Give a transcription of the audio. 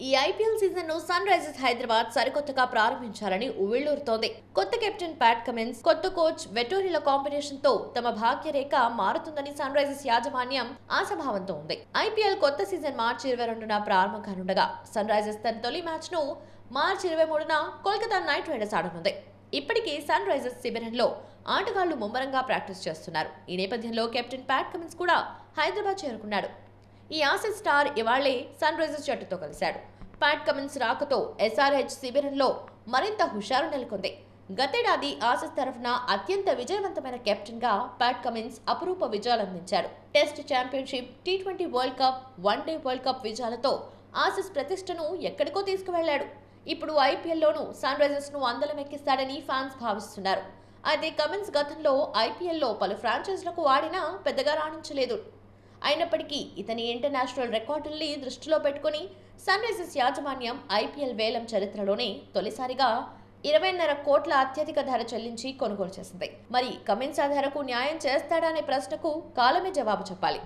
ఈ IPL season ను sun Risers Hyderabad సరికొత్తగా ప్రారంభించాలని ఉవ్విళ్లూరుతోంది. కొత్త కెప్టెన్ ప్యాట్ కమిన్స్, కొత్త కోచ్ వెటోరీల కాంబినేషన్ తో తమ భాగ్యరేఖ మారుతుందని సన్ రైజర్స్ యాజమాన్యం ఆశాభావంతో ఉంది. ఐపీఎల్ కొత్త సీజన్ మార్చి 22న ప్రారంభం కానుండగా సన్ రైజర్స్ తన తొలి మ్యాచ్ ను మార్చి 23న కోల్కతా నైట్ రైడర్స్ ఆడనుంది. ఇప్పటికీ సన్ రైజర్స్ శిబిరంలో ఆటగాళ్లు ముమ్మరంగా ప్రాక్టీస్ చేస్తున్నారు. ఈ నేపథ్యంలో కెప్టెన్ ప్యాట్ కమిన్స్ కూడా హైదరాబాద్ చేరుకున్నాడు. ఈ ఆసీస్ స్టార్ ఇవాళ్లే సన్ రైజర్స్ జట్టుతో కలిశాడు. ప్యాట్ కమిన్స్ రాకతో ఎస్ఆర్హెచ్ శిబిరంలో మరింత హుషారు నెలకొంది. గతేడాది ఆసీస్ తరఫున అత్యంత విజయవంతమైన కెప్టెన్ గా ప్యాట్ కమిన్స్ అపురూప విజయాలందించాడు. టెస్ట్ ఛాంపియన్షిప్, టీ20 World Cup, one day World Cup విజయాలతో ఆసీస్ ప్రతిష్టను ఎక్కడికో తీసుకువెళ్లాడు. ఇప్పుడు ఐపీఎల్లోనూ సన్ రైజర్స్ ను అందలం ఎక్కిస్తాడని ఫ్యాన్స్ భావిస్తున్నారు. అయితే కమిన్స్ గతంలో ఐపీఎల్లో పలు ఫ్రాంచైజీలకు ఆడినా పెద్దగా రాణించలేదు. అయినప్పటికీ ఇతని ఇంటర్నేషనల్ రికార్డుల్ని దృష్టిలో పెట్టుకుని సన్ రైజర్స్ యాజమాన్యం ఐపీఎల్ వేలం చరిత్రలోనే తొలిసారిగా 20.5 కోట్ల అత్యధిక ధర చెల్లించి కొనుగోలు చేసింది. మరి కమిన్స్ ఆ ధరకు న్యాయం చేస్తాడా అనే ప్రశ్నకు కాలమే జవాబు చెప్పాలి.